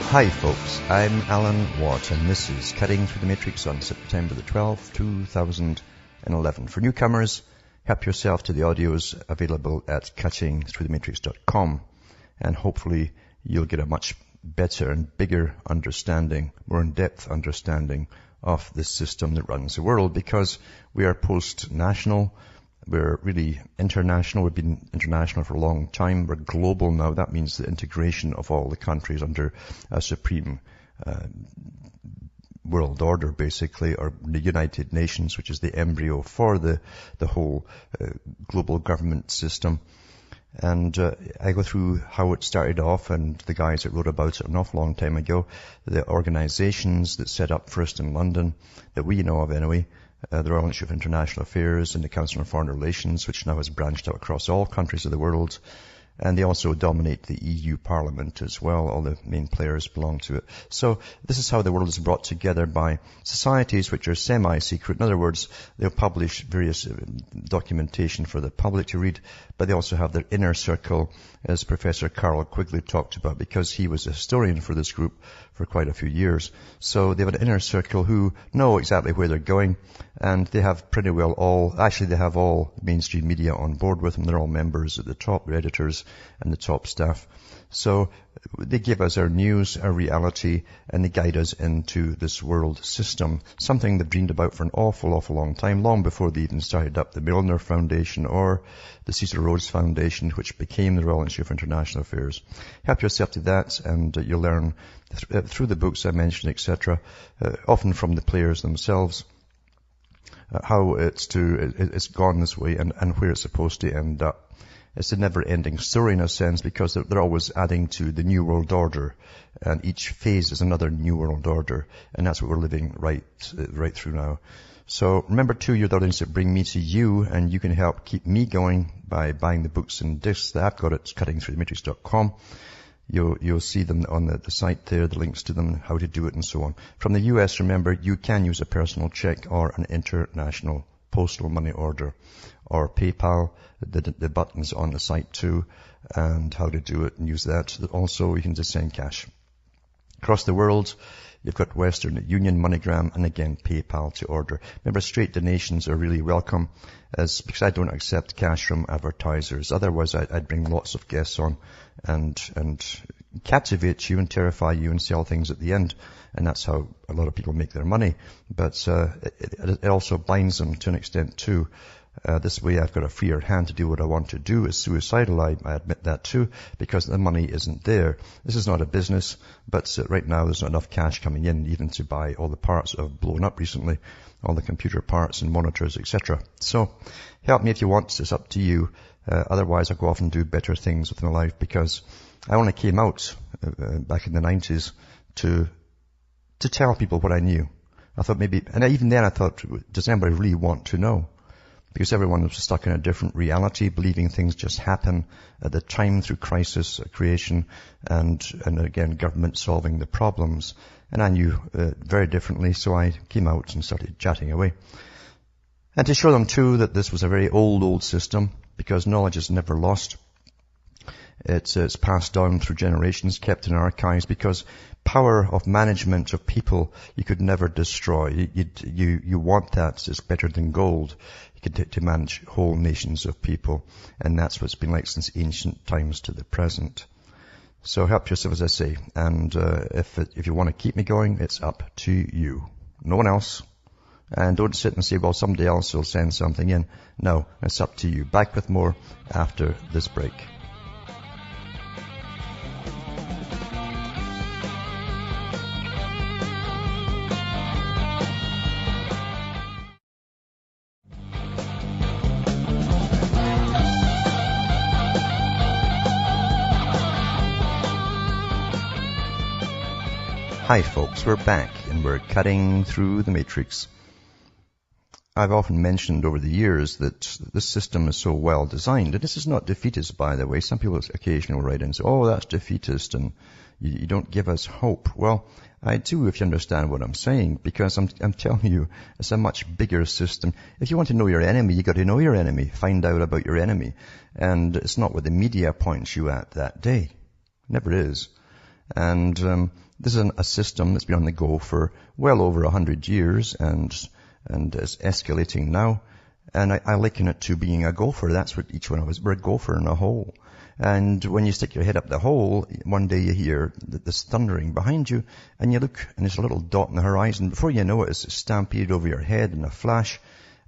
Hi folks, I'm Alan Watt and this is Cutting Through the Matrix on September the 12th, 2011. For newcomers, help yourself to the audios available at cuttingthroughthematrix.com and hopefully you'll get a much better and bigger understanding, more in-depth understanding of the system that runs the world, because we are post-national. We're really international. We've been international for a long time. We're global now. That means the integration of all the countries under a supreme world order, basically, or the United Nations, which is the embryo for the whole global government system. And I go through how it started off, and the guys that wrote about it an awful long time ago, the organizations that set up first in London, that we know of anyway, the Royal Institute of International Affairs and the Council on Foreign Relations, which now has branched out across all countries of the world. And they also dominate the EU Parliament as well. All the main players belong to it. So this is how the world is brought together by societies which are semi-secret. In other words, they'll publish various documentation for the public to read, but they also have their inner circle, as Professor Carl Quigley talked about, because he was a historian for this group for quite a few years. So they have an inner circle who know exactly where they're going, and they have pretty well they have all mainstream media on board with them. They're all members at the top, the editors and the top staff. So they give us our news, our reality, and they guide us into this world system, something they've dreamed about for an awful, awful long time, long before they even started up the Milner Foundation or the Cecil Rhodes Foundation, which became the Royal Institute for International Affairs. Help yourself to that, and you'll learn through the books I mentioned, etc., often from the players themselves, how it's gone this way and where it's supposed to end up. It's a never-ending story in a sense, because they're always adding to the New World Order, and each phase is another New World Order, and that's what we're living right through now. So remember too, you're the audience that bring me to you, and you can help keep me going by buying the books and discs that I've got at cuttingthroughthematrix.com. You'll see them on the site there, the links to them, how to do it and so on. From the US, remember, you can use a personal check or an international postal money order, or PayPal, the buttons on the site too, and how to do it and use that. Also, you can just send cash. Across the world, you've got Western Union, MoneyGram, and again, PayPal to order. Remember, straight donations are really welcome, because I don't accept cash from advertisers. Otherwise, I'd bring lots of guests on and captivate you and terrify you and sell things at the end. And that's how a lot of people make their money. But it also binds them to an extent too. This way I've got a freer hand to do what I want to do. It's suicidal, I admit that too, because the money isn't there. This is not a business, but right now there's not enough cash coming in even to buy all the parts that have blown up recently, all the computer parts and monitors, etc. So help me if you want. It's up to you. Otherwise I'll go off and do better things with my life, because I only came out back in the 90s to tell people what I knew. I thought maybe, and even then I thought, does anybody really want to know? Because everyone was stuck in a different reality, believing things just happen at the time through crisis, creation, and again, government solving the problems. And I knew very differently, so I came out and started chatting away. And to show them too that this was a very old system, because knowledge is never lost. It's passed down through generations, kept in archives, because power of management of people you could never destroy. You want that. It's better than gold. You can to manage whole nations of people, and that's what it's been like since ancient times to the present. So help yourself, as I say, and if you want to keep me going, it's up to you. No one else. And don't sit and say, well, somebody else will send something in. No, it's up to you. Back with more after this break. Hi folks, we're back and we're cutting through the matrix. I've often mentioned over the years that this system is so well designed, and this is not defeatist, by the way. Some people occasionally will write in and say, oh, that's defeatist and you don't give us hope. Well, I do, if you understand what I'm saying, because I'm telling you, it's a much bigger system. If you want to know your enemy, you got to know your enemy, find out about your enemy. And it's not what the media points you at that day. It never is. And this is a system that's been on the go for well over 100 years and is escalating now. And I liken it to being a gopher. That's what each one of us, we're a gopher in a hole. And when you stick your head up the hole, one day you hear this thundering behind you, and you look, and there's a little dot on the horizon. Before you know it, it's stampeded over your head in a flash.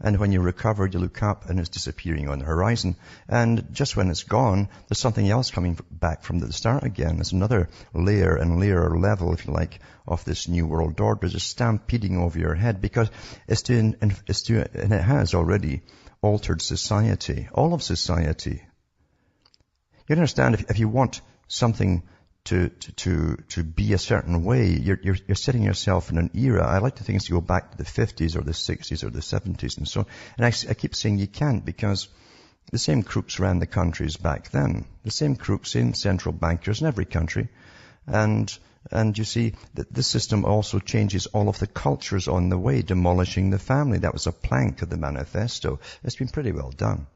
And when you recover, you look up, and it's disappearing on the horizon. And just when it's gone, there's something else coming back from the start again. There's another layer and layer or level, if you like, of this new world order just stampeding over your head, because and it has already altered society, all of society. You understand, if you want something to be a certain way, you're setting yourself in an era. I like to think to go back to the 50s or the 60s or the 70s and so on. And I keep saying you can't, because the same crooks ran the countries back then. The same crooks, same central bankers in every country. And you see that this system also changes all of the cultures on the way, demolishing the family. That was a plank of the manifesto. It's been pretty well done.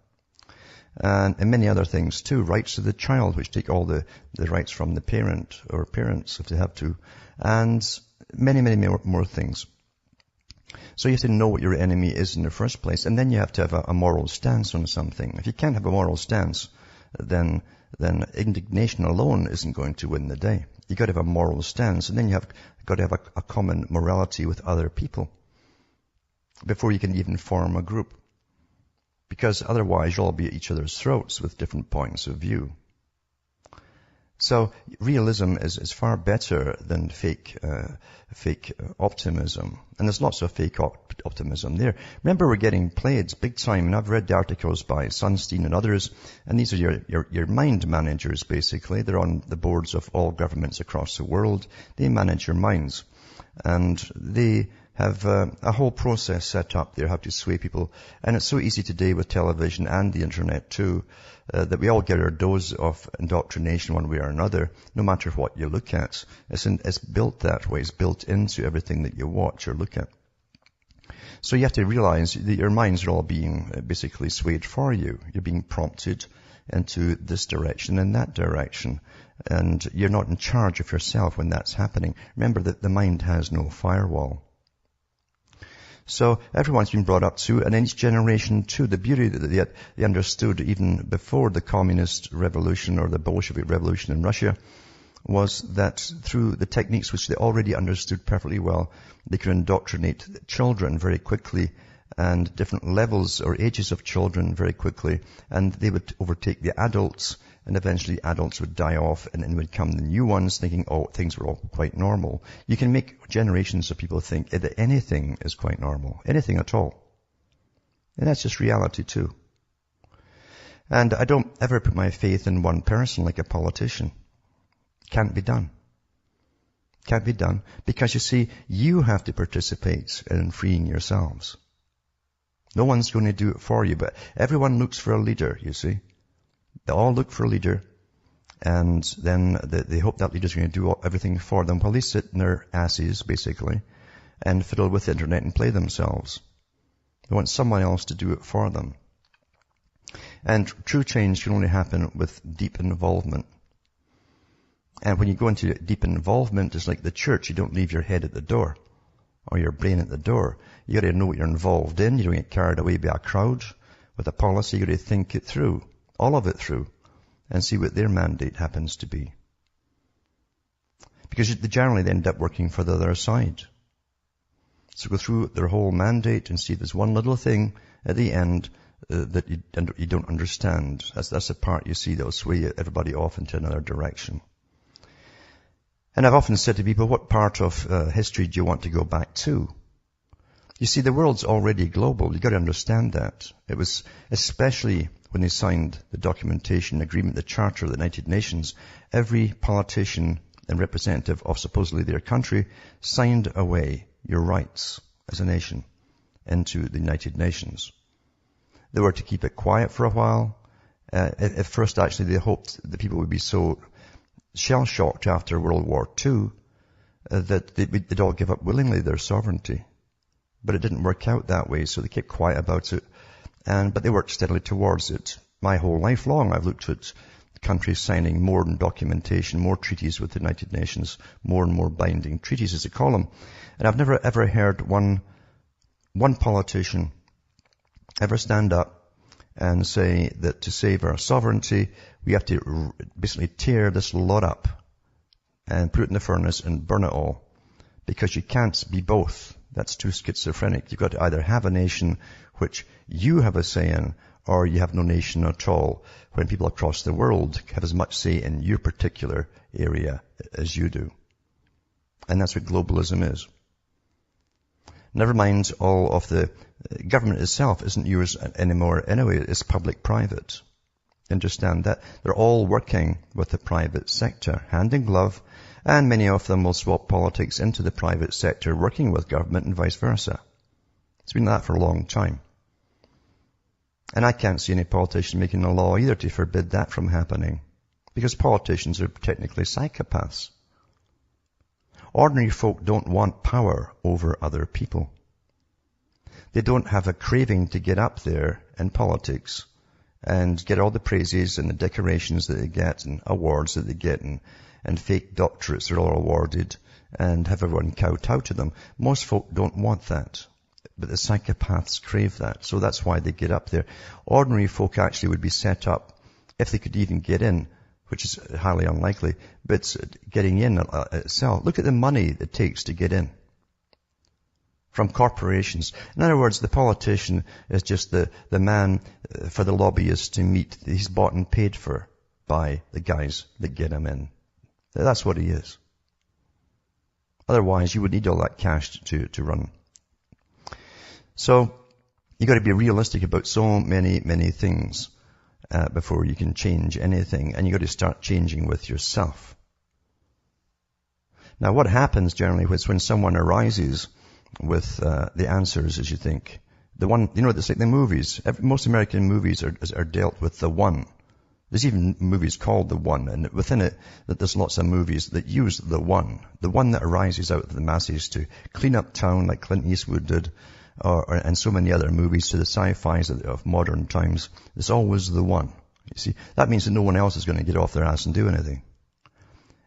And many other things too, rights of the child, which take all the rights from the parent or parents if they have to, and many, many more things. So you have to know what your enemy is in the first place, and then you have to have a moral stance on something. If you can't have a moral stance, then indignation alone isn't going to win the day. You've got to have a moral stance, and then you have got to have a common morality with other people before you can even form a group. Because otherwise you'll all be at each other's throats with different points of view. So realism is far better than fake optimism. And there's lots of fake optimism there. Remember, we're getting played big time, and I've read the articles by Sunstein and others, and these are your mind managers, basically. They're on the boards of all governments across the world. They manage your minds. And they have a whole process set up there, how to sway people. And it's so easy today with television and the internet too, that we all get our dose of indoctrination one way or another, no matter what you look at. It's built that way. It's built into everything that you watch or look at. So you have to realize that your minds are all being basically swayed for you. You're being prompted into this direction and that direction. And you're not in charge of yourself when that's happening. Remember that the mind has no firewall. So everyone's been brought up to, and in each generation too, the beauty that they understood even before the communist revolution or the Bolshevik revolution in Russia was that through the techniques which they already understood perfectly well, they could indoctrinate children very quickly and different levels or ages of children very quickly, and they would overtake the adults, and eventually adults would die off, and then would come the new ones thinking, oh, things were all quite normal. You can make generations of people think that anything is quite normal, anything at all. And that's just reality too. And I don't ever put my faith in one person like a politician. Can't be done. Can't be done. Because you see, you have to participate in freeing yourselves. No one's going to do it for you, but everyone looks for a leader, you see. They all look for a leader, and then they hope that leader's going to do everything for them while they sit in their asses, basically, and fiddle with the internet and play themselves. They want someone else to do it for them. And true change can only happen with deep involvement. And when you go into deep involvement, it's like the church. You don't leave your head at the door or your brain at the door. You got to know what you're involved in. You don't get carried away by a crowd with a policy. You got to think it through, all of it through, and see what their mandate happens to be. Because they generally end up working for the other side. So go through their whole mandate and see if there's one little thing at the end that you don't understand. That's the part you see that'll sway everybody off into another direction. And I've often said to people, what part of history do you want to go back to? You see, the world's already global. You've got to understand that. It was especially when they signed the documentation agreement, the Charter of the United Nations, every politician and representative of supposedly their country signed away your rights as a nation into the United Nations. They were to keep it quiet for a while. At first, actually, they hoped the people would be so shell-shocked after World War II that they'd all give up willingly their sovereignty. But it didn't work out that way, so they kept quiet about it. But they worked steadily towards it. My whole life long, I've looked at countries signing more and documentation, more treaties with the United Nations, more and more binding treaties, as they call them. And I've never ever heard one politician ever stand up and say that to save our sovereignty, we have to basically tear this lot up and put it in the furnace and burn it all. Because you can't be both. That's too schizophrenic. You've got to either have a nation which you have a say in, or you have no nation at all, when people across the world have as much say in your particular area as you do. And that's what globalism is. Never mind all of the government itself isn't yours anymore anyway. It's public-private. Understand that. They're all working with the private sector, hand in glove, and many of them will swap politics into the private sector, working with government and vice versa. It's been like that for a long time. And I can't see any politician making a law either to forbid that from happening, because politicians are technically psychopaths. Ordinary folk don't want power over other people. They don't have a craving to get up there in politics and get all the praises and the decorations that they get and awards that they get and fake doctorates they're all awarded and have everyone kowtow to them. Most folk don't want that. But the psychopaths crave that. So that's why they get up there. Ordinary folk actually would be set up, if they could even get in, which is highly unlikely, but getting in itself. Look at the money it takes to get in from corporations. In other words, the politician is just the man for the lobbyists to meet. He's bought and paid for by the guys that get him in. That's what he is. Otherwise, you would need all that cash to run. So, you've got to be realistic about so many things before you can change anything. And you've got to start changing with yourself. Now, what happens generally is when someone arises with the answers, as you think, the one, it's like the movies. Most American movies are dealt with the one. There's even movies called The One, and within it, that there's lots of movies that use the one that arises out of the masses to clean up town like Clint Eastwood did, and so many other movies to the sci-fis of modern times. There's always the one. You see, that means that no one else is going to get off their ass and do anything.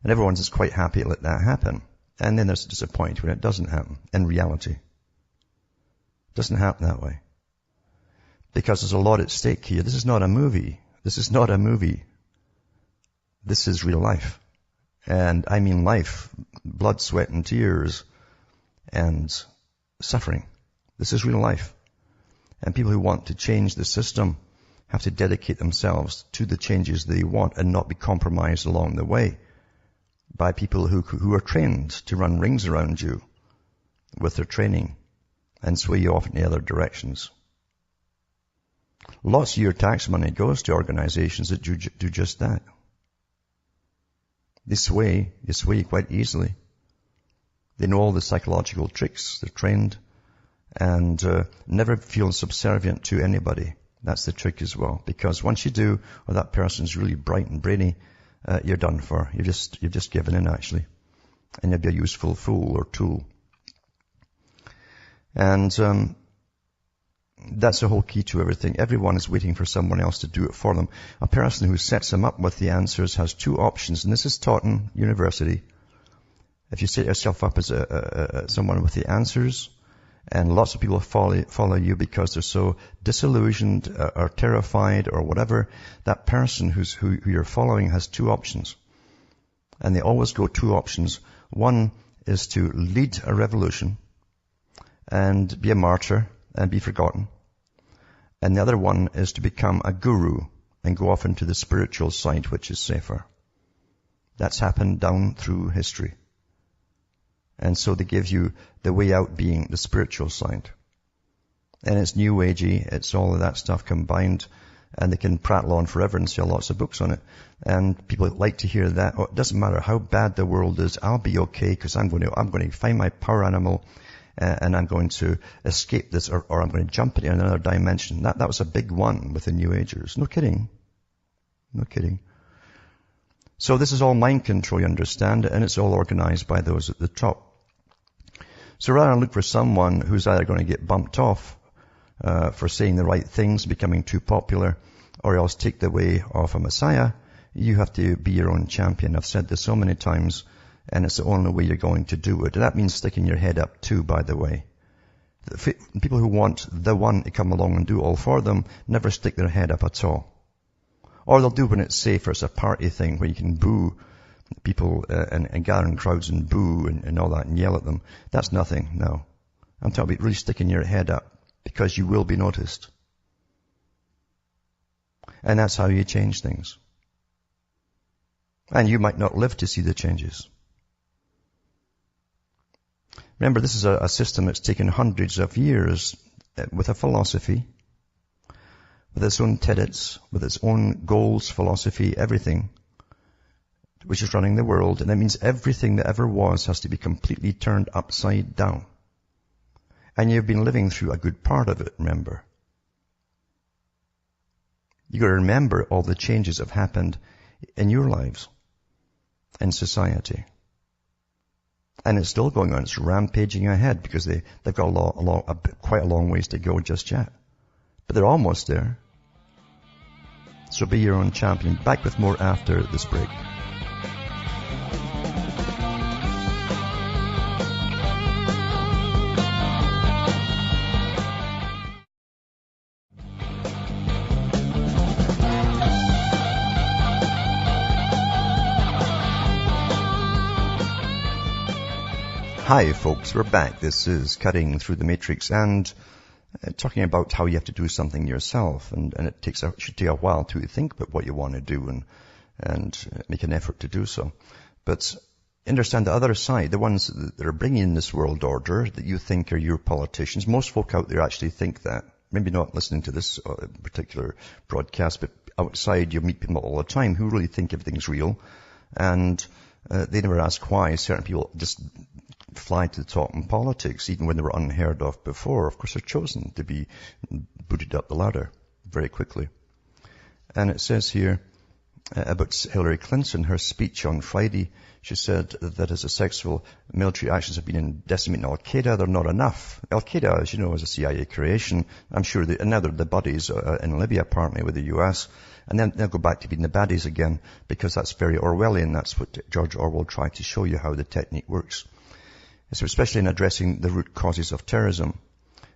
And everyone's just quite happy to let that happen. And then there's just a point when it doesn't happen in reality. It doesn't happen that way. Because there's a lot at stake here. This is not a movie. This is not a movie. This is real life. And I mean life. Blood, sweat, and tears. And suffering. This is real life. And people who want to change the system have to dedicate themselves to the changes they want and not be compromised along the way by people who are trained to run rings around you with their training and sway you off in the other directions. Lots of your tax money goes to organizations that do just that. They sway you quite easily. They know all the psychological tricks. They're trained and never feel subservient to anybody. That's the trick as well. Because once you do, or that person's really bright and brainy, you're done for. You've just given in actually. And you'll be a useful fool or tool. And that's the whole key to everything. Everyone is waiting for someone else to do it for them. A person who sets them up with the answers has two options, and this is taught in university. If you set yourself up as someone with the answers, and lots of people follow you because they're so disillusioned or terrified or whatever, that person who you're following has two options. And they always go two options. One is to lead a revolution and be a martyr and be forgotten. And the other one is to become a guru and go off into the spiritual side, which is safer. That's happened down through history. And so they give you the way out being the spiritual side. And it's new agey, it's all of that stuff combined, and they can prattle on forever and sell lots of books on it. And people like to hear that. Oh, it doesn't matter how bad the world is, I'll be okay because I'm going to find my power animal and I'm going to escape this or I'm going to jump into another dimension. That was a big one with the New Agers. No kidding. No kidding. So this is all mind control, you understand, and it's all organized by those at the top. So rather than look for someone who's either going to get bumped off for saying the right things, becoming too popular, or else take the way of a Messiah, You have to be your own champion. I've said this so many times, and it's the only way you're going to do it. And that means sticking your head up too, by the way. People who want the one to come along and do all for them never stick their head up at all. Or they'll do when it's safer. It's a party thing where you can boo people and gather in crowds and boo and all that and yell at them. That's nothing, no. I'm talking about really sticking your head up because you will be noticed. And that's how you change things. And you might not live to see the changes. Remember, this is a system that's taken hundreds of years with a philosophy, with its own tenets, with its own goals, philosophy, everything, which is running the world. And that means everything that ever was has to be completely turned upside down. And you've been living through a good part of it, remember. You've got to remember all the changes that have happened in your lives, in society. And it's still going on. It's rampaging ahead because they've got quite a long ways to go just yet. But they're almost there. So be your own champion. Back with more after this break. Hi folks, we're back. This is Cutting Through the Matrix and talking about how you have to do something yourself, and it should take a while to think about what you want to do and make an effort to do so. But understand the other side, the ones that are bringing in this world order that you think are your politicians. Most folk out there actually think that. Maybe not listening to this particular broadcast, but outside you meet people all the time who really think everything's real, and they never ask why certain people just fly to the top in politics, even when they were unheard of before. Of course, they're chosen to be booted up the ladder very quickly. And it says here about Hillary Clinton, her speech on Friday, she said that as a sexual military actions have been decimating Al-Qaeda, they're not enough. Al-Qaeda, as you know, is a CIA creation. I'm sure and now they're the buddies in Libya, apparently, with the US. And then they'll go back to being the baddies again, because that's very Orwellian. That's what George Orwell tried to show you, how the technique works. So especially in addressing the root causes of terrorism.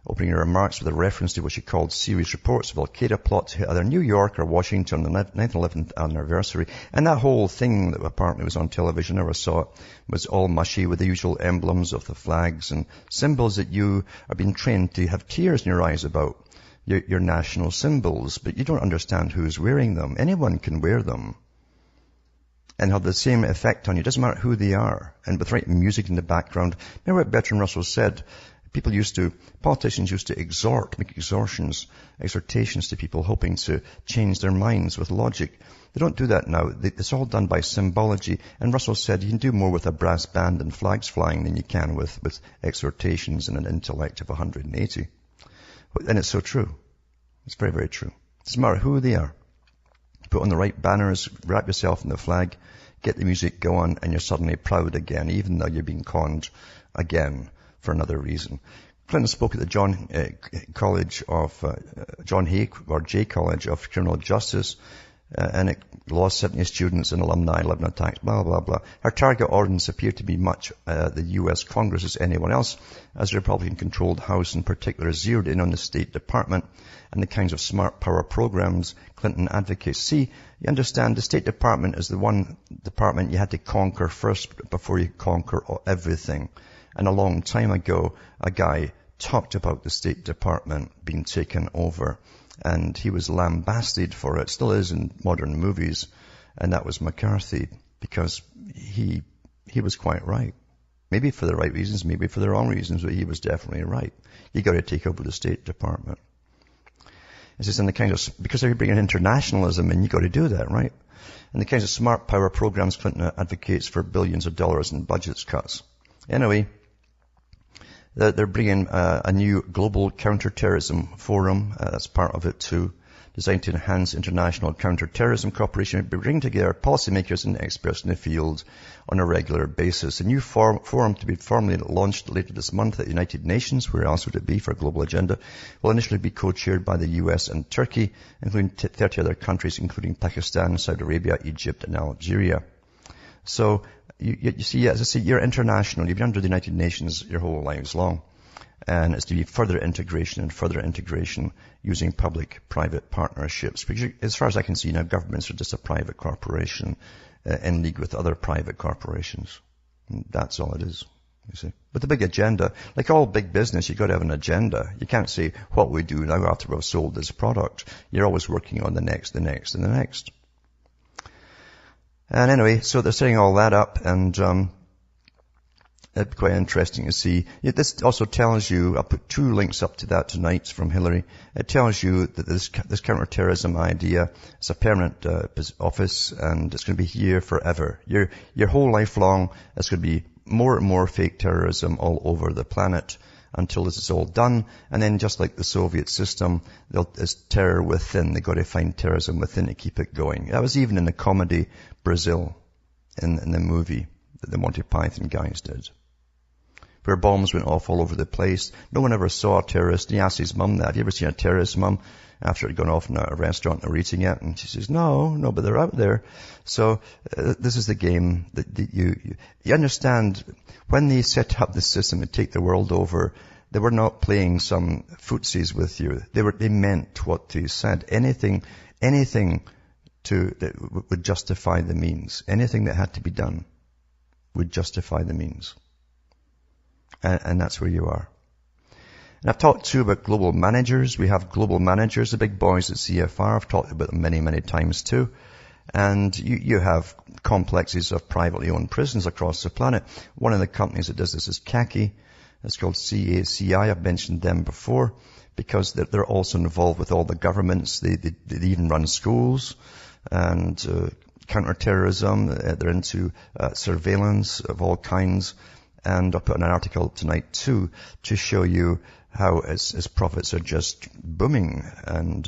Opening her remarks with a reference to what she called serious reports of Al-Qaeda plot to hit either New York or Washington on the 9th and 11th anniversary. And that whole thing that apparently was on television, I never saw it, was all mushy with the usual emblems of the flags and symbols that you are being trained to have tears in your eyes about, your national symbols. But you don't understand who's wearing them. Anyone can wear them and have the same effect on you. It doesn't matter who they are. And with right music in the background. Remember what Bertrand Russell said? Politicians used to make exhortations to people hoping to change their minds with logic. They don't do that now. It's all done by symbology. And Russell said you can do more with a brass band and flags flying than you can with exhortations and an intellect of 180. And it's so true. It's very, very true. It doesn't matter who they are. Put on the right banners, wrap yourself in the flag, get the music going, and you're suddenly proud again, even though you're being conned again for another reason. Clinton spoke at the John Jay College of Criminal Justice, and it lost 70 students and alumni, 11 attacks, blah, blah, blah. Her target audience appeared to be much the U.S. Congress as anyone else, as the Republican-controlled House in particular zeroed in on the State Department and the kinds of smart power programs Clinton advocates. See, you understand, the State Department is the one department you had to conquer first before you conquer everything. And a long time ago, a guy talked about the State Department being taken over, and he was lambasted for it, still is in modern movies, and that was McCarthy, because he was quite right. Maybe for the right reasons, maybe for the wrong reasons, but he was definitely right. You got to take over the State Department. It's just in the kind of, because they're bringing internationalism in, you got to do that, right? And the kinds of smart power programs Clinton advocates for billions of dollars in budget cuts. Anyway, they're bringing a new global counterterrorism forum. That's part of it too. designed to enhance international counter-terrorism cooperation and bring together policymakers and experts in the field on a regular basis. A new forum to be formally launched later this month at the United Nations, where else would it be for a global agenda, will initially be co-chaired by the US and Turkey, including 30 other countries, including Pakistan, Saudi Arabia, Egypt, and Algeria. So, you see, as I say, you're international. You've been under the United Nations your whole lives long. And it's to be further integration using public-private partnerships. Because as far as I can see now, governments are just a private corporation in league with other private corporations. And that's all it is, you see. But the big agenda, like all big business, you've got to have an agenda. You can't say, what we do now after we've sold this product. You're always working on the next, and the next. And anyway, so they're setting all that up, and it'd be quite interesting to see. This also tells you, I'll put 2 links up to that tonight from Hillary. It tells you that this counterterrorism idea is a permanent office, and it's going to be here forever. Your whole life long, it's going to be more and more fake terrorism all over the planet until this is all done. And then just like the Soviet system, there's terror within. They've got to find terrorism within to keep it going. That was even in the comedy Brazil, in the movie that the Monty Python guys did, where bombs went off all over the place. No one ever saw a terrorist. And he asked his mum that. Have you ever seen a terrorist, Mum? After it had gone off in a restaurant and they were eating it. And she says, no, but they're out there. So this is the game that you understand. When they set up the system to take the world over, they were not playing some footsies with you. They meant what they said. Anything that would justify the means. Anything that had to be done would justify the means. And that's where you are. And I've talked too about global managers. We have global managers, the big boys at CFR. I've talked about them many, many times too. And you have complexes of privately owned prisons across the planet. One of the companies that does this is CACI. It's called CACI. I've mentioned them before because they're also involved with all the governments. They even run schools and counterterrorism. They're into surveillance of all kinds. And I'll put an article tonight too to show you how its profits are just booming. And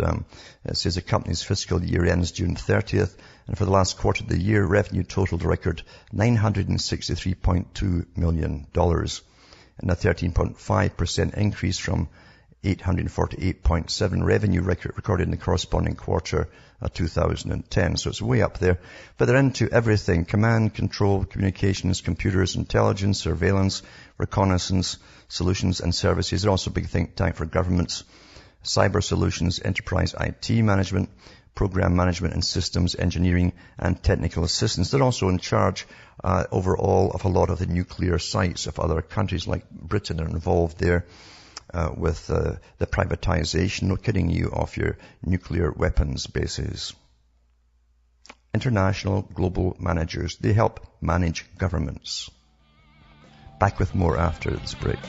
it says the company's fiscal year ends June 30th. And for the last quarter of the year, revenue totaled a record $963.2 million, and a 13.5% increase from 848.7 revenue recorded in the corresponding quarter of 2010. So it's way up there. But they're into everything: command, control, communications, computers, intelligence, surveillance, reconnaissance, solutions and services. They're also a big think tank for governments, cyber solutions, enterprise IT management, program management and systems engineering, and technical assistance. They're also in charge overall of a lot of the nuclear sites of other countries, like Britain are involved there. With the privatization, no kidding you, of your nuclear weapons bases. International global managers, they help manage governments. Back with more after this break.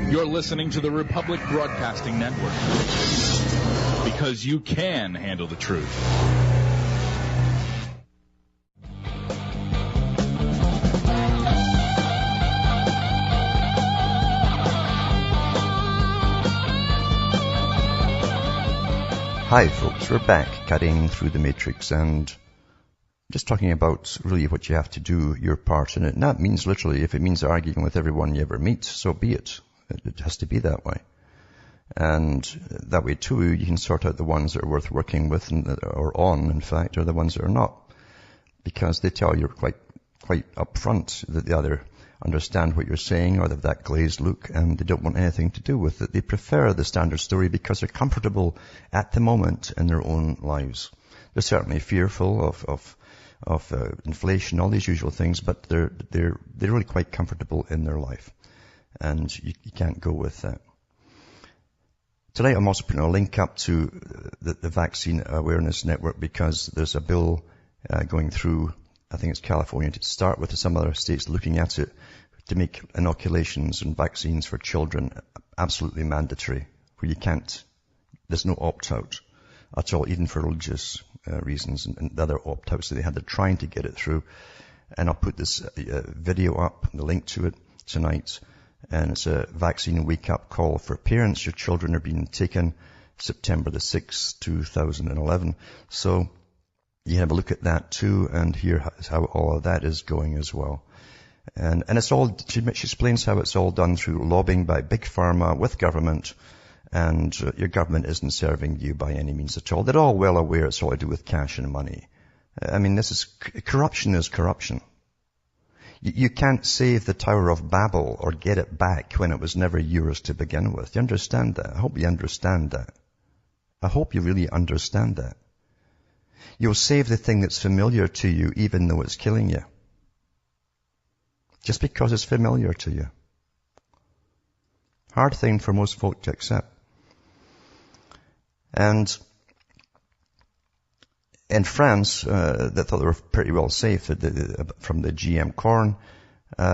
You're listening to the Republic Broadcasting Network. Because you can handle the truth. Hi folks, we're back cutting through the matrix and just talking about really what you have to do, your part in it. And that means literally, if it means arguing with everyone you ever meet, so be it. It has to be that way. And that way too, you can sort out the ones that are worth working with or on, in fact, or the ones that are not. Because they tell you quite upfront that they either understand what you're saying or they have that glazed look and they don't want anything to do with it. They prefer the standard story because they're comfortable at the moment in their own lives. They're certainly fearful of inflation, all these usual things, but they're really quite comfortable in their life. And you can't go with that. Tonight I'm also putting a link up to the Vaccine Awareness Network because there's a bill going through, I think it's California to start with, some other states looking at it, to make inoculations and vaccines for children absolutely mandatory, where there's no opt-out at all, even for religious reasons and the other opt-outs that they had. They're trying to get it through. And I'll put this video up, the link to it tonight. And it's a vaccine wake-up call for parents. Your children are being taken September the 6th, 2011. So you have a look at that too and hear how all of that is going as well. And it's all, she explains how it's all done through lobbying by big pharma with government, and your government isn't serving you by any means at all. They're all well aware it's all to do with cash and money. I mean, corruption is corruption. You can't save the Tower of Babel or get it back when it was never yours to begin with. You understand that? I hope you understand that. I hope you really understand that. You'll save the thing that's familiar to you even though it's killing you. Just because it's familiar to you. Hard thing for most folk to accept. And in France, they thought they were pretty well safe from the GM corn,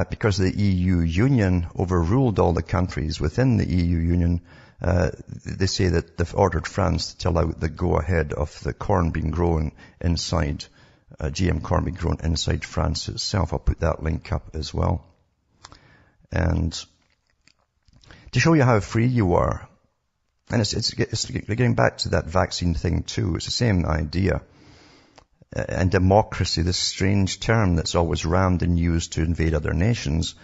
because the EU Union overruled all the countries within the EU Union. They say that they've ordered France to allow the go-ahead of the corn being grown inside GM corn be grown inside France itself. I'll put that link up as well. And to show you how free you are, and it's getting back to that vaccine thing too. It's the same idea. And democracy, this strange term that's always rammed and used to invade other nations,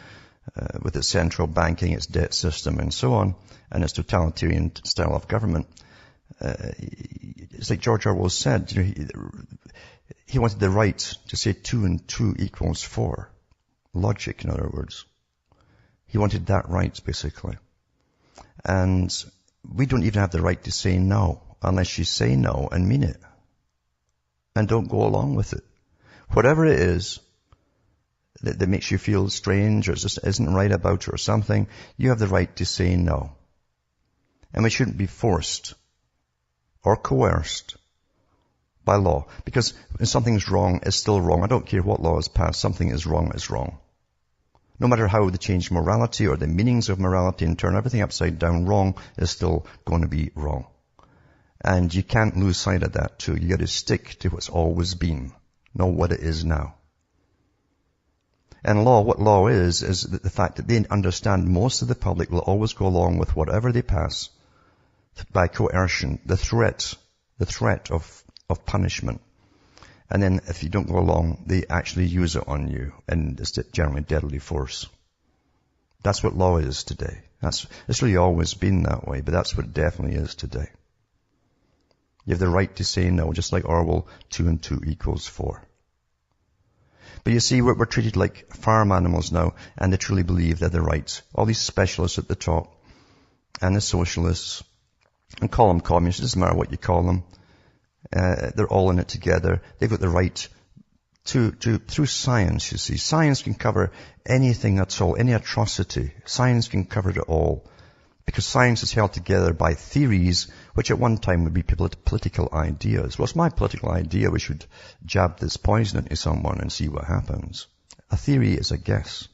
with its central banking, its debt system, and so on, and its totalitarian style of government. It's like George Orwell said, he wanted the right to say 2 and 2 equals 4. Logic, in other words. He wanted that right, basically. And we don't even have the right to say no, unless you say no and mean it. And don't go along with it. Whatever it is that makes you feel strange or just isn't right about it or something, you have the right to say no. And we shouldn't be forced or coerced by law. Because when something's wrong, it's still wrong. I don't care what law is passed, something is wrong is wrong. No matter how they change morality or the meanings of morality and turn everything upside down, wrong is still going to be wrong. And you can't lose sight of that too. You got to stick to what's always been, not what it is now. And what law is the fact that they understand most of the public will always go along with whatever they pass by coercion, the threat of punishment. And then if you don't go along, they actually use it on you, and it's generally deadly force. That's what law is today. It's really always been that way, but that's what it definitely is today. You have the right to say no, just like Orwell, 2 and 2 equals 4. But you see, we're treated like farm animals now, and they truly believe they're the right. All these specialists at the top, and the socialists, and call them communists, it doesn't matter what you call them. They're all in it together. They've got the right to through science, you see. Science can cover anything at all, any atrocity. Science can cover it all. Because science is held together by theories, which at one time would be political ideas. Well, it's my political idea we should jab this poison into someone and see what happens. A theory is a guess.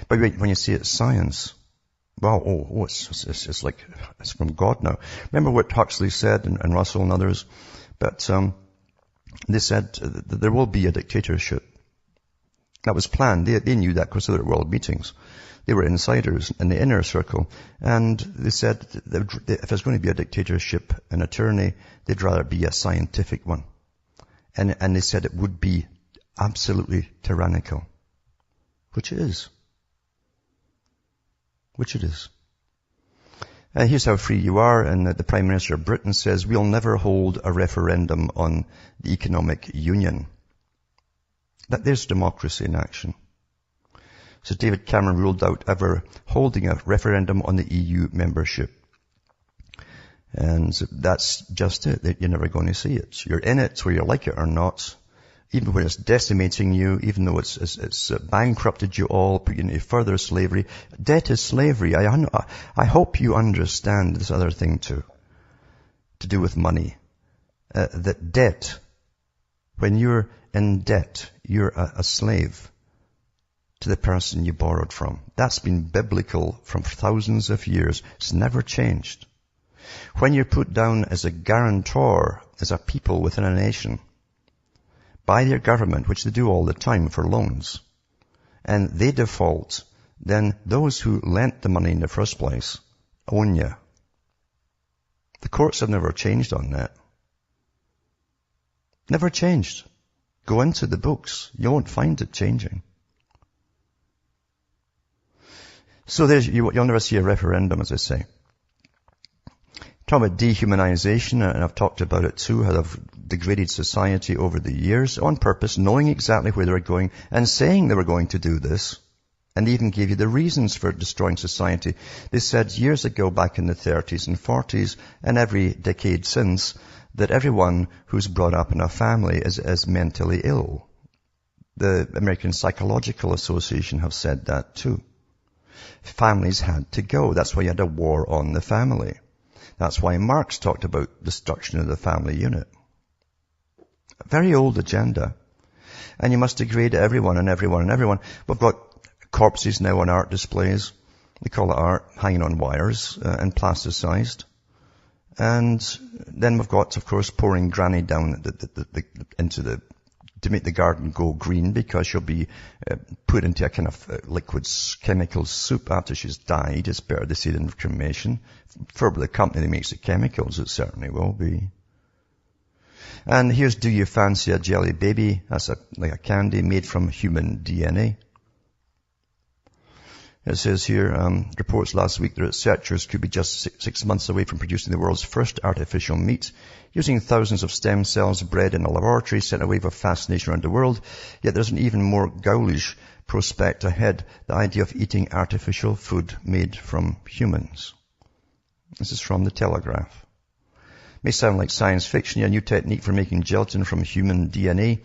But when you see it's science, well, it's like, it's from God now. Remember what Huxley said and Russell and others? But they said that there will be a dictatorship. That was planned. They knew that because of their world meetings. They were insiders in the inner circle. And they said that if there's going to be a dictatorship, an attorney, they'd rather be a scientific one. And they said it would be absolutely tyrannical. Which it is. Which it is. And here's how free you are. And the Prime Minister of Britain says, we'll never hold a referendum on the economic union. That there's democracy in action. So David Cameron ruled out ever holding a referendum on the EU membership. And that's just it. That you're never going to see it. You're in it whether you like it or not. Even when it's decimating you, even though it's bankrupted you all, put you into further slavery. Debt is slavery. I hope you understand this other thing too. To do with money. That debt, when you're in debt, you're a slave to the person you borrowed from. That's been biblical from thousands of years. It's never changed. When you're put down as a guarantor, as a people within a nation, by their government, which they do all the time for loans, and they default, then those who lent the money in the first place own you. The courts have never changed on that. Never changed. Go into the books. You won't find it changing. So you'll never see a referendum, as I say. Talk about dehumanization, and I've talked about it too, how they've degraded society over the years on purpose, knowing exactly where they were going and saying they were going to do this. And they even gave you the reasons for destroying society. They said years ago, back in the 30s and 40s, and every decade since, that everyone who's brought up in a family is mentally ill. The American Psychological Association have said that too. Families had to go. That's why you had a war on the family. That's why Marx talked about destruction of the family unit. A very old agenda. And you must degrade everyone and everyone and everyone. We've got corpses now on art displays. They call it art, hanging on wires and plasticized. And then we've got, of course, pouring granny down to make the garden go green, because she'll be put into a kind of liquid chemical soup after she's died. It's better to see it in cremation. For the company that makes the chemicals, it certainly will be. And here's Do You Fancy a Jelly Baby? That's like a candy made from human DNA. It says here, reports last week that researchers could be just 6 months away from producing the world's first artificial meat, using thousands of stem cells bred in a laboratory, sent a wave of fascination around the world. Yet there's an even more ghoulish prospect ahead, the idea of eating artificial food made from humans. This is from the Telegraph. May sound like science fiction. A new technique for making gelatin from human DNA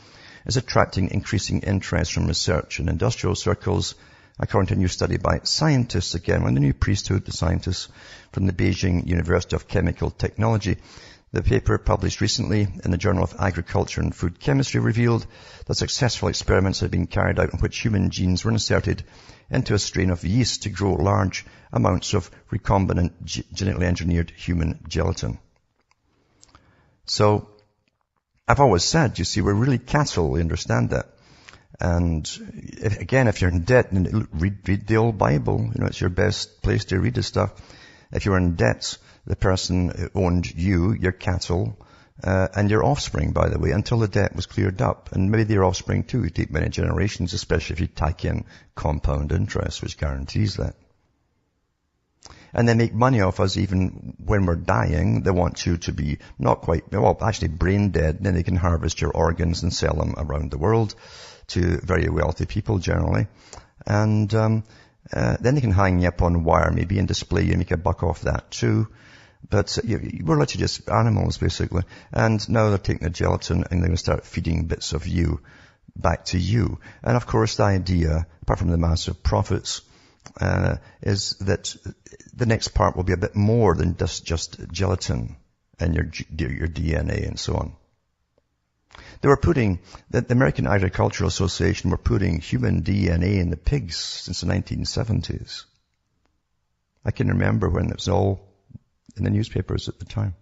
is attracting increasing interest from research in industrial circles, according to a new study by scientists, again, when the new priesthood, the scientists from the Beijing University of Chemical Technology. The paper published recently in the Journal of Agriculture and Food Chemistry revealed that successful experiments had been carried out in which human genes were inserted into a strain of yeast to grow large amounts of recombinant genetically engineered human gelatin. So, I've always said, you see, we're really cattle, we understand that. And if you're in debt, read the old Bible. It's your best place to read this stuff. If you're in debt, the person owned you, your cattle, and your offspring, by the way, until the debt was cleared up. And maybe their offspring too. You take many generations, especially if you tack in compound interest, which guarantees that. And they make money off us even when we're dying. They want you to be actually brain dead. Then they can harvest your organs and sell them around the world to very wealthy people generally. And then they can hang you up on wire maybe and display you and make a buck off that too. But we're literally just animals basically. And now they're taking the gelatin and they're going to start feeding bits of you back to you. And of course the idea, apart from the massive profits, is that the next part will be a bit more than just gelatin and your DNA and so on. They were the American Agricultural Association were putting human DNA in the pigs since the 1970s. I can remember when it was all in the newspapers at the time.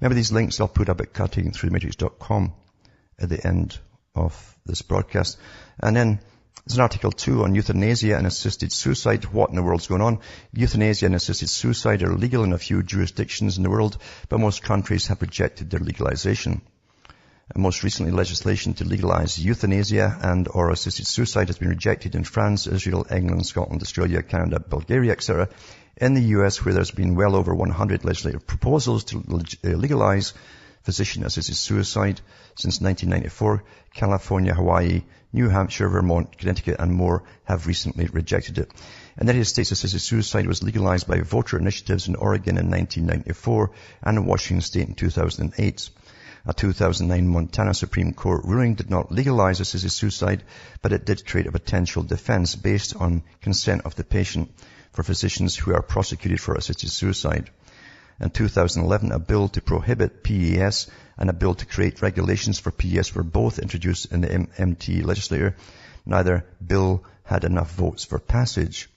Remember these links I'll put up at cuttingthroughthematrix.com at the end of this broadcast. And then there's an article too on euthanasia and assisted suicide. What in the world's going on? Euthanasia and assisted suicide are legal in a few jurisdictions in the world, but most countries have rejected their legalization. And most recently, legislation to legalize euthanasia and or assisted suicide has been rejected in France, Israel, England, Scotland, Australia, Canada, Bulgaria, etc. In the US, where there's been well over 100 legislative proposals to legalize physician-assisted suicide since 1994, California, Hawaii, New Hampshire, Vermont, Connecticut, and more have recently rejected it. In the United States, assisted suicide was legalized by voter initiatives in Oregon in 1994 and in Washington State in 2008. A 2009 Montana Supreme Court ruling did not legalize assisted suicide, but it did create a potential defense based on consent of the patient for physicians who are prosecuted for assisted suicide. In 2011, a bill to prohibit PES and a bill to create regulations for PES were both introduced in the MT legislature. Neither bill had enough votes for passage.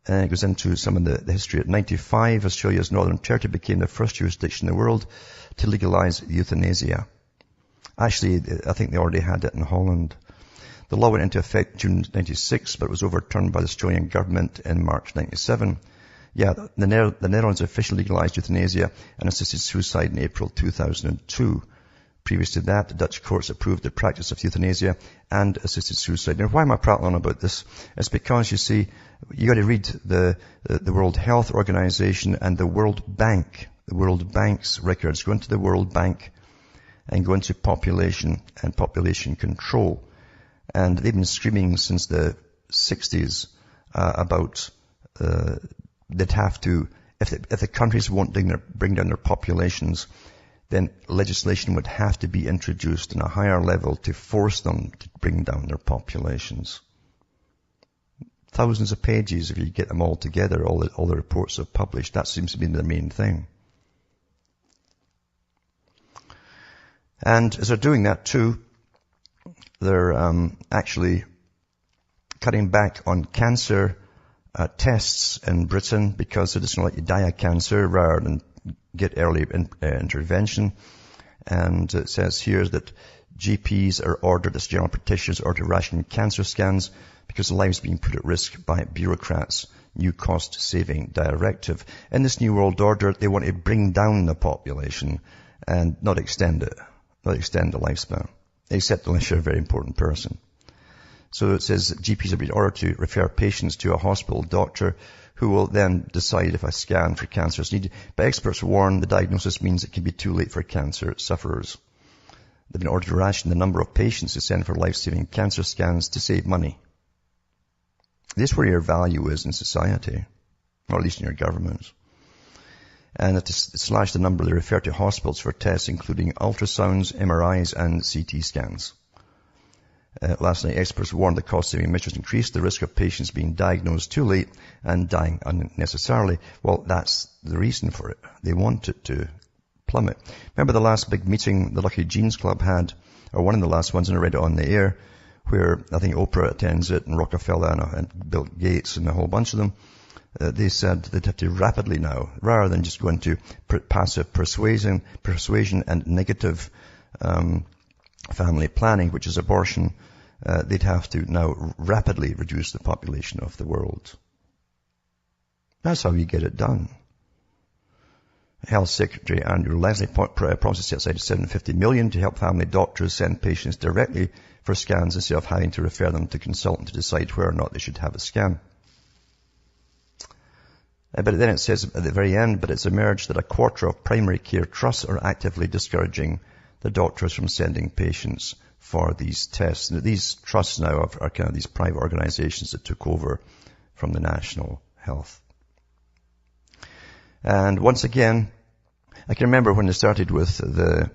And it goes into some of the history. At 95, Australia's Northern Territory became the first jurisdiction in the world to legalize euthanasia. Actually, I think they already had it in Holland. The law went into effect June 96, but it was overturned by the Australian government in March 97. Yeah, the Netherlands officially legalized euthanasia and assisted suicide in April 2002. Previous to that, the Dutch courts approved the practice of euthanasia and assisted suicide. Now, why am I prattling on about this? It's because, you see, you got to read the World Health Organization and the World Bank. The World Bank's records. Go into the World Bank and go into population and population control. And they've been screaming since the 60s about they'd have to, if the countries won't bring down their populations, then legislation would have to be introduced on a higher level to force them to bring down their populations. Thousands of pages, if you get them all together, all the reports are published. That seems to be the main thing. And as they're doing that too, they're actually cutting back on cancer tests in Britain because they're just going to let you die of cancer rather than get early intervention. And it says here that GPs are ordered, as general practitioners, are to ration cancer scans because the lives being put at risk by bureaucrats. New cost-saving directive. In this New World Order, they want to bring down the population and not extend it, not extend the lifespan, except unless you're a very important person. So it says that GPs are being ordered to refer patients to a hospital doctor who will then decide if a scan for cancer is needed. But experts warn the diagnosis means it can be too late for cancer sufferers. They've been ordered to ration the number of patients who send for life-saving cancer scans to save money. This is where your value is in society, or at least in your governments. And to slash the number they refer to hospitals for tests, including ultrasounds, MRIs, and CT scans. Last night, experts warned the cost-saving measures increase the risk of patients being diagnosed too late and dying unnecessarily. Well, that's the reason for it. They want it to plummet. Remember the last big meeting the Lucky Genes Club had, or one of the last ones, and I read it on the air, where I think Oprah attends it, and Rockefeller and Bill Gates and a whole bunch of them. They said they'd have to rapidly now, rather than just go into passive persuasion and negative family planning, which is abortion, they'd have to now rapidly reduce the population of the world. That's how you get it done. Health Secretary Andrew Leslie promised to set aside $750 million to help family doctors send patients directly for scans instead of having to refer them to consultant to decide whether or not they should have a scan. But then it says at the very end, but it's emerged that a quarter of primary care trusts are actively discouraging the doctors from sending patients for these tests. And these trusts now are kind of these private organizations that took over from the National Health. And once again, I can remember when they started with the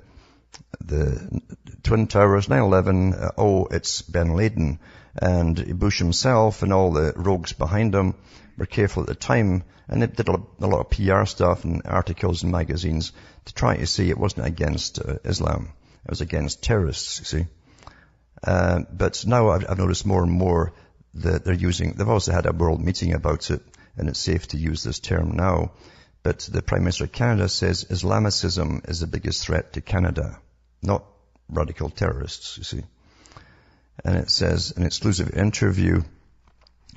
Twin Towers, 9/11, it's bin Laden. And Bush himself and all the rogues behind him were careful at the time, and they did a lot of PR stuff and articles and magazines to try to say it wasn't against Islam. It was against terrorists, you see. But now I've noticed more and more that they've also had a world meeting about it, and it's safe to use this term now. But the Prime Minister of Canada says Islamicism is the biggest threat to Canada, not radical terrorists, you see. And it says, an exclusive interview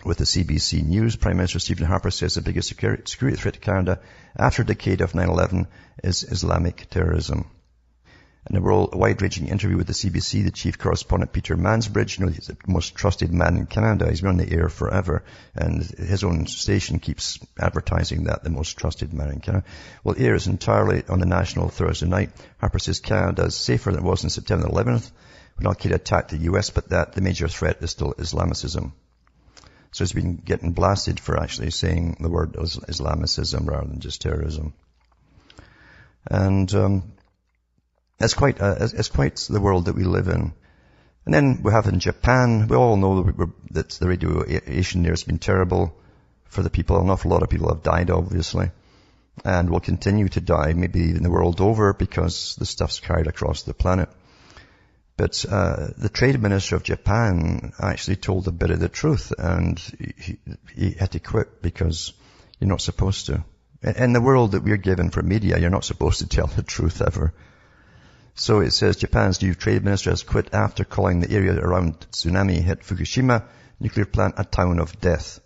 with the CBC News, Prime Minister Stephen Harper says the biggest security threat to Canada after a decade of 9/11 is Islamic terrorism. In a wide-ranging interview with the CBC, the chief correspondent Peter Mansbridge, he's the most trusted man in Canada. He's been on the air forever, and his own station keeps advertising that, the most trusted man in Canada. Well, here is entirely on the national Thursday night. Harper says Canada is safer than it was on September 11th, when Al-Qaeda attacked the US, but that the major threat is still Islamicism. So he's been getting blasted for actually saying the word Islamicism rather than just terrorism. And it's quite the world that we live in. And then we have in Japan, we all know that the radiation there has been terrible for the people. An awful lot of people have died, obviously, and will continue to die, maybe even the world over, because the stuff's carried across the planet. But the trade minister of Japan actually told a bit of the truth, and he had to quit because you're not supposed to. In the world that we're given for media, you're not supposed to tell the truth ever. So it says Japan's new trade minister has quit after calling the area around tsunami hit Fukushima nuclear plant a town of death,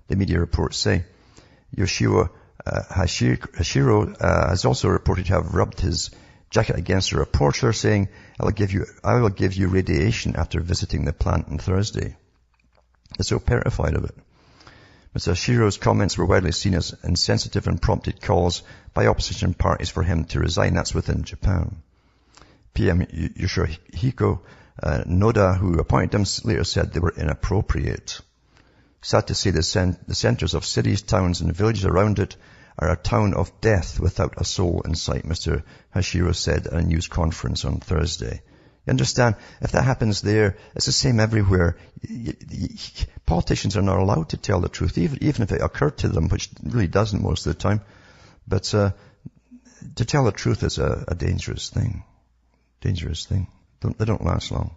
the media reports say. Yoshio Hashiro has also reported to have rubbed his jacket against a reporter, saying, I will give you radiation after visiting the plant on Thursday. They're so petrified of it. Mr. Hashiro's comments were widely seen as insensitive and prompted calls by opposition parties for him to resign. That's within Japan. PM Yoshihiko Noda, who appointed him, later said they were inappropriate. Sad to say the centres of cities, towns and villages around it are a town of death without a soul in sight, Mr. Hashiro said at a news conference on Thursday. You understand? If that happens there, it's the same everywhere. Politicians are not allowed to tell the truth, even if it occurred to them, which really doesn't most of the time. But to tell the truth is a dangerous thing. Dangerous thing. They don't last long.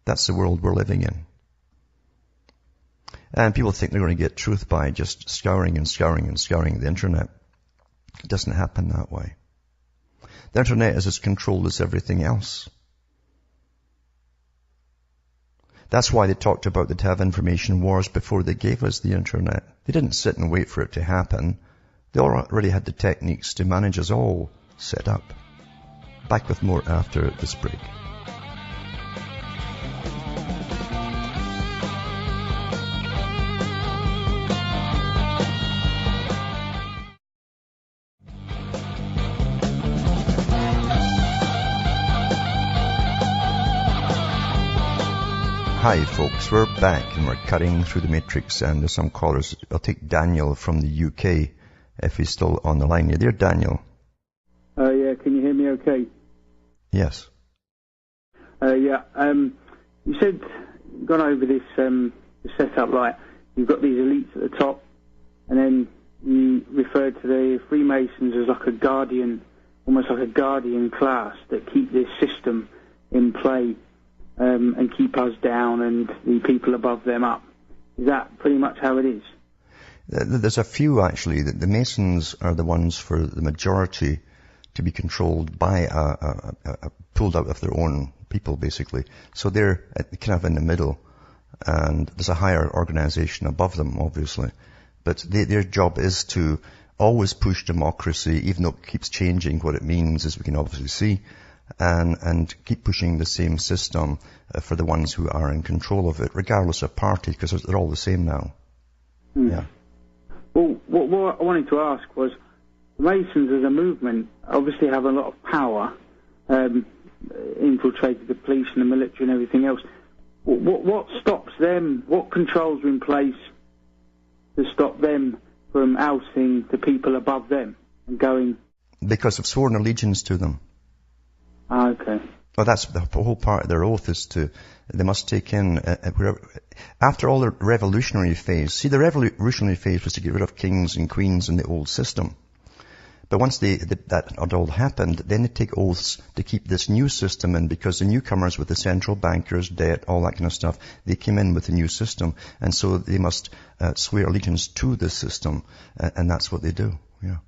That's the world we're living in. And people think they're going to get truth by just scouring the internet. It doesn't happen that way. The internet is as controlled as everything else. That's why they talked about they'd have information wars before they gave us the internet. They didn't sit and wait for it to happen. They already had the techniques to manage us all set up. Back with more after this break. Hi folks, we're back and we're cutting through the matrix, and there's some callers. I'll take Daniel from the UK if he's still on the line. You there, Daniel? Yeah, can you hear me okay? Yes. You said, gone over this the setup, like you've got these elites at the top, and then you referred to the Freemasons as like a guardian, almost like a guardian class that keep this system in play. And keep us down and the people above them up. Is that pretty much how it is? There's a few, actually. The Masons are the ones for the majority to be controlled by pulled out of their own people, basically. So they're kind of in the middle, and there's a higher organization above them, obviously. But their job is to always push democracy, even though it keeps changing what it means, as we can obviously see. And keep pushing the same system for the ones who are in control of it, regardless of party, because they're all the same now. Mm. Yeah. Well, what I wanted to ask was, the Masons as a movement obviously have a lot of power, infiltrated the police and the military and everything else. What stops them? What controls are in place to stop them from ousting the people above them and going? Because of sworn allegiance to them. Okay. Well, that's the whole part of their oath is they must take in, after all the revolutionary phase. See, the revolutionary phase was to get rid of kings and queens in the old system. But once that had all happened, then they take oaths to keep this new system in, because the newcomers with the central bankers, debt, all that kind of stuff, they came in with the new system. And so they must swear allegiance to the system. And that's what they do, yeah.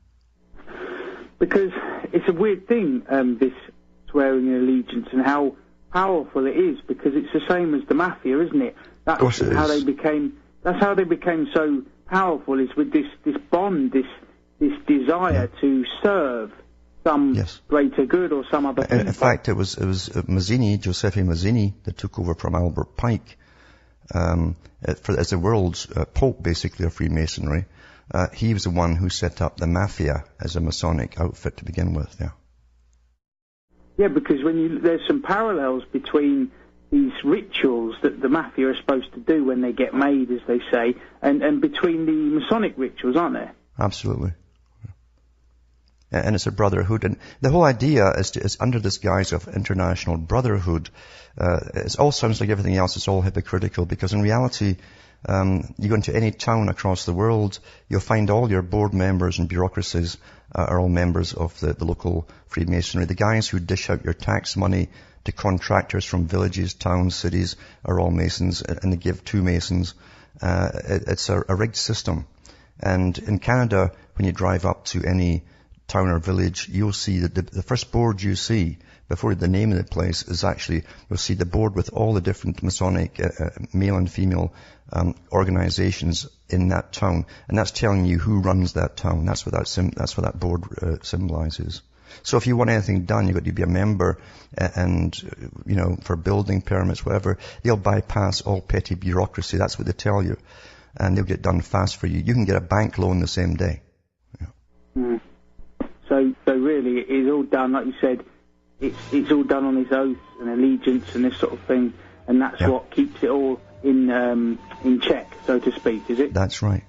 Because it's a weird thing, this swearing an allegiance, and how powerful it is, because it's the same as the mafia, isn't it? That's how they became so powerful, is with this bond, this desire to serve some greater good or some other thing. In fact, it was Giuseppe Mazzini, that took over from Albert Pike as the world's Pope, basically, of Freemasonry. He was the one who set up the mafia as a Masonic outfit to begin with, yeah. Yeah, because there's some parallels between these rituals that the mafia are supposed to do when they get made, as they say, and between the Masonic rituals, aren't there? Absolutely. And it's a brotherhood. And the whole idea is under this guise of international brotherhood. It all sounds like everything else. It's all hypocritical, because in reality, you go into any town across the world, you'll find all your board members and bureaucracies are all members of the local Freemasonry. The guys who dish out your tax money to contractors from villages, towns, cities are all Masons, and they give to Masons. It's a rigged system. And in Canada, when you drive up to any town or village, you'll see that the first board you see, before the name of the place, is actually, you'll see the board with all the different Masonic male and female organizations in that town. And that's telling you who runs that town. That's what that board symbolizes. So if you want anything done, you've got to be a member, and, for building permits, whatever, they'll bypass all petty bureaucracy. That's what they tell you. And they'll get done fast for you. You can get a bank loan the same day. Yeah. Mm. So really, it is all done, like you said, it's all done on his oath and allegiance and this sort of thing, and that's what keeps it all in check, so to speak, is it? That's right.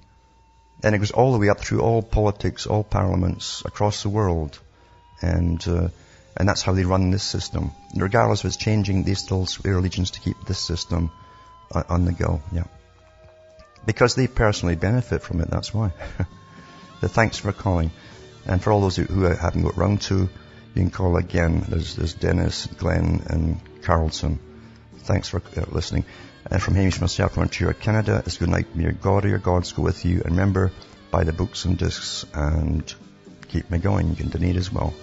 And it goes all the way up through all politics, all parliaments across the world. And that's how they run this system. And regardless of it's changing, they still swear allegiance to keep this system on the go. Yeah. Because they personally benefit from it, that's why. But thanks for calling. And for all those who haven't got round to, you can call again. There's Dennis, Glenn, and Carlson. Thanks for listening. And from Hamish myself from Ontario, Canada, it's good night. May your God or your gods go with you. And remember, buy the books and discs and keep me going. You can donate as well.